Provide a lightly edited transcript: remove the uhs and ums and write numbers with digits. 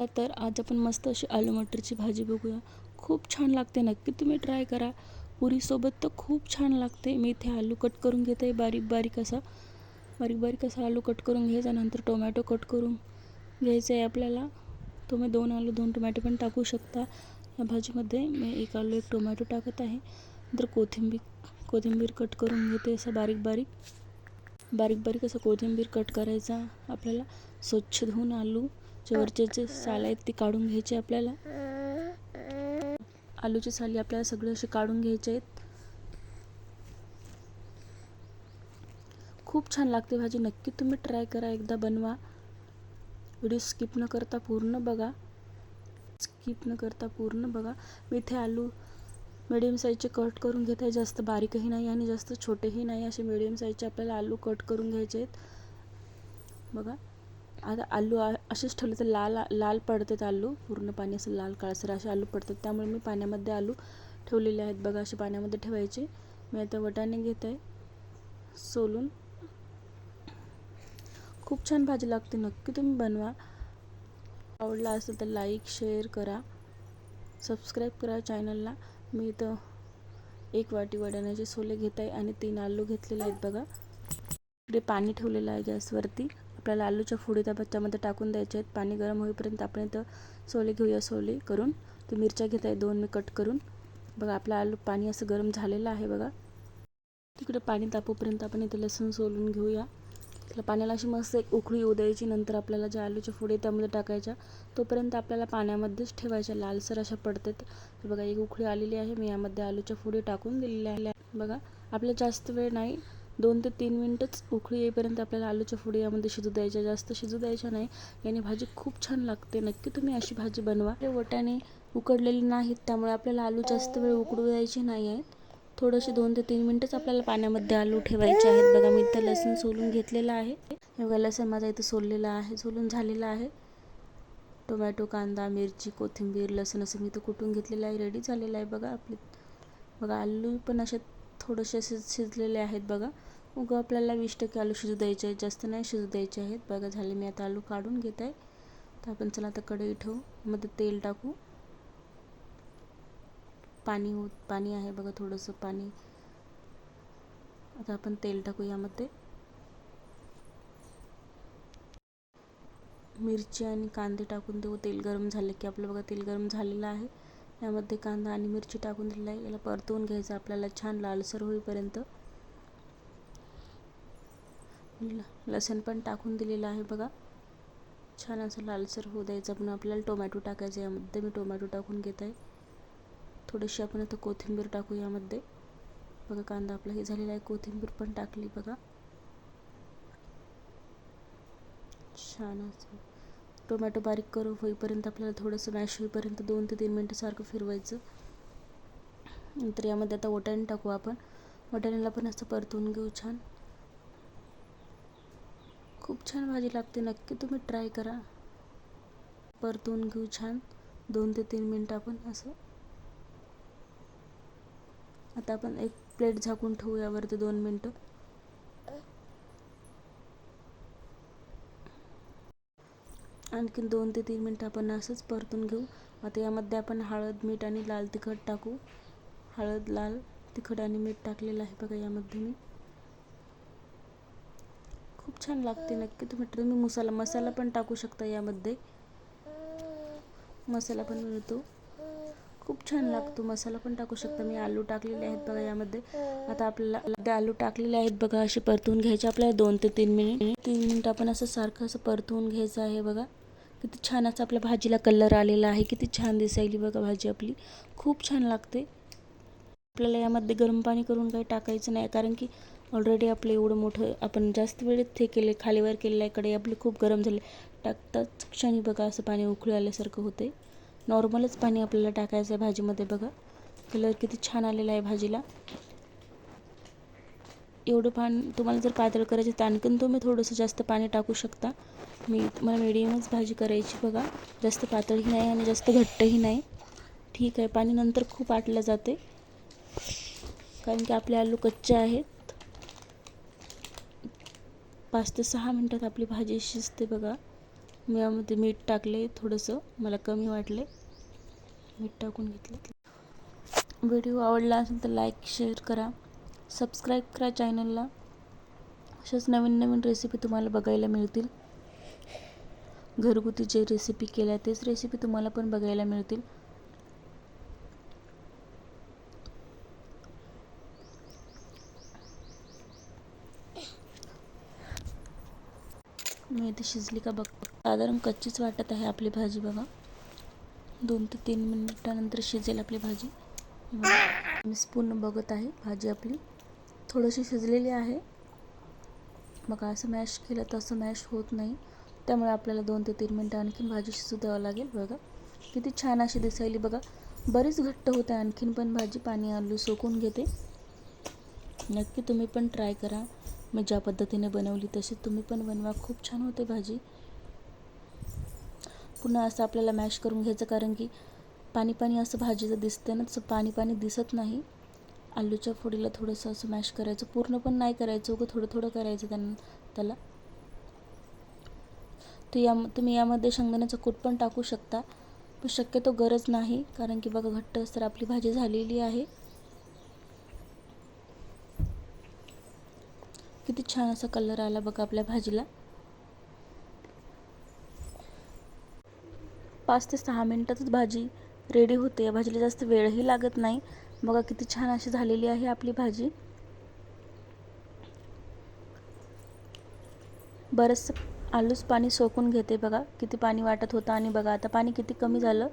तर आज आपण मस्त अशी आलू मटरची भाजी बघूया. खूप छान लागते, नक्की तुम्ही ट्राय करा. पुरीसोबत तर खूप छान लागते. मी इथे आलू कट करून घेते, बारीक बारीक असा आलू कट करून घ्यायचा. नंतर टोमॅटो कट करून घ्यायचं आहे आपल्याला. तुम्ही 2 आलू 2 टोमॅटो पण टाकू शकता या भाजीमध्ये. मी 1 आलू 1 टोमॅटो टाकत आहे. नंतर कोथिंबीर कट करून घेते. असं बारीक बारीक असं कोथिंबीर कट करायचा आपल्याला. स्वच्छ धुवून आलू वरचे जे साल आहेत ते काढून घ्यायचे आपल्याला. आलूची साली आपल्याला सगळे असे काढून घ्यायचे आहेत. खूप छान लागते भाजी, नक्की तुम्ही ट्राय करा, एकदा बनवा. व्हिडिओ स्किप न करता पूर्ण बघा. मी इथे आलू मीडियम साईजचे कट करून घेत आहे. जास्त बारीकही नाही आणि जास्त छोटेही नाही, असे मीडियम साईजचे आपल्याला आलू कट करून घ्यायचे आहेत बघा. आता आलू असेच ठेवले तर लाल पडतात आलू, पूर्ण पाणी असं लाल काळसर असे आलू पडतात. त्यामुळे मी पाण्यामध्ये आलू ठेवलेले आहेत बघा. असे पाण्यामध्ये ठेवायचे. मी आता वाटाणे घेत आहे सोलून. खूप छान भाजी लागते, नक्की तुम्ही बनवा. आवडला असेल तर लाईक शेअर करा, सबस्क्राईब करा चॅनलला. मी इथं 1 वाटी वाटाण्याचे सोले घेत आहे आणि 3 आलू घेतलेले आहेत बघा. इकडे पाणी ठेवलेलं आहे गॅसवरती. आपल्याला आलूच्या फोडी त्या त्यामध्ये टाकून द्यायचे आहेत. पाणी गरम होईपर्यंत आपण इथं सोले घेऊया. सोले करून ते मिरच्या घेत आहे 2 मी कट करून बघा. आपलं आलू पाणी असं गरम झालेलं आहे बघा. तिकडे पाणी तापोपर्यंत आपण इथं लसूण सोलून घेऊया. त्याला पाण्याला अशी मस्त एक उकळी येऊ द्यायची. नंतर आपल्याला ज्या आलूच्या फोडी त्यामध्ये टाकायच्या, तोपर्यंत आपल्याला पाण्यामध्येच ठेवायच्या. लालसर अशा पडतात बघा. एक उकळी आलेली आहे, मी यामध्ये आलूच्या फोडी टाकून दिलेल्या आहे बघा. आपल्याला जास्त वेळ नाही, 2 ते 3 मिनटच उकळी येईपर्यंत आपल्याला आलूच्या फोडी यामध्ये शिजू द्यायच्या, जास्त शिजू द्यायच्या नाही. याने भाजी खूप छान लागते, नक्की तुम्ही अशी भाजी बनवा. वाटाणे उकडलेले नाहीत, त्यामुळे आपल्याला आलू जास्त वेळ उकडू द्यायचे नाही आहेत. थोडेसे 2 ते 3 मिनटच आपल्याला पाण्यामध्ये आलू ठेवायचे आहेत बघा. मी इथं लसूण सोलून घेतलेलं आहे बघा. लसूण माझा इथं सोललेला आहे, सोलून झालेला आहे. टोमॅटो, कांदा, मिरची, कोथिंबीर, लसूण असं मी इथं कुटून घेतलेलं आहे, रेडी झालेलं आहे बघा. आपले बघा आलू पण असे थोडेसे असे शिजलेले आहेत बघा. आपल्याला 20% आलू शिजू द्यायचे आहेत, जास्त नाही शिजू द्यायचे आहेत बघा. झाले, मी आता आलू काढून घेत आहे. तर आपण चला आता कढई ठेवू, मध्ये तेल टाकू. पाणी आहे बघा, थोडंसं पाणी. आता आपण तेल टाकू यामध्ये. मिरची आणि कांदे टाकून देऊ. तेल गरम झाले की आपलं बघा, तेल गरम झालेलं आहे. यामध्ये कांदा आणि मिरची टाकून दिलेलं आहे. याला परतवून घ्यायचं आपल्याला छान लालसर होईपर्यंत. लसूण पण टाकून दिलेलं आहे बघा. छान असं लालसर होऊ द्यायचं. पण आपल्याला टोमॅटो टाकायचं यामध्ये. मी टोमॅटो टाकून घेत आहे. थोडीशी आपण आता कोथिंबीर टाकू यामध्ये बघा. कांदा आपला हे झालेला आहे, कोथिंबीर पण टाकली बघा. छान असं टोमॅटो बारीक होईपर्यंत आपल्याला थोडंसं मॅश होईपर्यंत 2 ते 3 मिनटं सारखं फिरवायचं. नंतर यामध्ये आता वाटाणे टाकू आपण. वाटाण्याला पण असं परतवून घेऊ छान. खूप छान भाजी लागते, नक्की तुम्ही ट्राय करा. परतवून घेऊ छान 2 ते 3 मिनटं आपण असं. आता आपण एक प्लेट झाकून ठेवू यावरती 2 मिनटं. आणखीन 2 ते 3 मिनटं आपण असंच परतून घेऊ. आता यामध्ये आपण हळद, मीठ आणि लाल तिखट टाकू. हळद, लाल तिखट आणि मीठ टाकलेलं आहे बघा यामध्ये मी. खूप छान लागते, नक्की तुम्ही मसाला पण टाकू शकता यामध्ये. मसाला पण मिळतो, खूप छान लागतो. मसाला पण टाकू शकता. मी आलू टाकलेले आहेत बघा यामध्ये. आता आपल्याला आलू टाकलेले आहेत बघा, असे परतवून घ्यायचे आपल्याला 2 ते 3 मिनिट आपण असं सारखं असं परतवून घ्यायचं आहे बघा. किती छान असं आपल्या भाजीला कलर आलेला आहे, किती छान दिसायली बघा भाजी आपली. खूप छान लागते. आपल्याला यामध्ये गरम पाणी करून काही टाकायचं नाही, कारण की ऑलरेडी आपलं एवढं मोठं आपण जास्त वेळेत हे केले, खालीवर केलेलं आहे. कढई आपली खूप गरम झाली. टाकताच क्षणी बघा असं पाणी उकळी आल्यासारखं होते. नॉर्मलच पाणी आपल्याला टाकायचं आहे भाजीमध्ये बघा. कलर किती छान आलेला आहे भाजीला. एवढं पाणी तुम्हाला जर पातळ करायचं तर आणखीन तुम्ही थोडंसं जास्त पाणी टाकू शकता. मला मीडियमच भाजी करायची बघा, जास्त पातळही नाही आणि जास्त घट्टही नाही. ठीक आहे, पाणी नंतर खूप आटलं जाते, कारण की आपले आलू कच्चे आहेत. 5 ते 6 मिनटात आपली भाजी शिजते बघा. मी यामध्ये मीठ टाकले थोडंसं, मला कमी वाटले, मीठ टाकून घेतलं. व्हिडिओ आवडला असेल तर लाईक शेअर करा, सबस्क्राईब करा चॅनलला. अशाच नवीन नवीन रेसिपी तुम्हाला बघायला मिळतील. घरगुती जे रेसिपी केल्या तेच रेसिपी तुम्हाला पण बघायला मिळतील. मी इथे शिजली का बघ, साधारण कच्चीच वाटत आहे आपली भाजी. बघा 2 ते 3 मिनिटानंतर शिजेल आपली भाजी. मी स्पून बघत आहे, भाजी आपली थोडीशी शिजलेली आहे. बघा असं मॅश केलं तर असं मॅश होत नाही, त्यामुळे आपल्याला 2 ते 3 मिनिटं आणखीन भाजी शिजू द्यावं लागेल. बघा किती छान अशी दिसायली. बघा बरीच घट्ट होते आणखीन पण भाजी, पाणी आलू सोकून घेते. नक्की तुम्ही पण ट्राय करा. मी ज्या पद्धतीने बनवली तशी तुम्ही पण बनवा, खूप छान होते भाजी. पुन्हा असं आपल्याला मॅश करून घ्यायचं, कारण की पाणी पाणी असं भाजीचं दिसते ना, तसं पाणी पाणी दिसत नाही. आलूच्या फोडीला थोडंसं असं मॅश करायचं, पूर्ण पण नाही करायचं, उगं थोडं थोडं करायचं त्याला. तुम्ही यामध्ये शेंगदाण्याचा कूट पण टाकू शकता, पण शक्यतो गरज नाही, कारण की बघा घट्ट तर आपली भाजी झालेली आहे. किती छान असा कलर आला बघा आपल्या भाजीला. 5 ते 6 मिनिटातच भाजी रेडी होते. या भाजीला जास्त वेळही लागत नाही. बघा किती छान अशी झालेली आहे आपली भाजी. बरंचसं आलूच पाणी सोकून घेते. बघा किती पाणी वाटत होतं आणि बघा आता पाणी किती कमी झालं.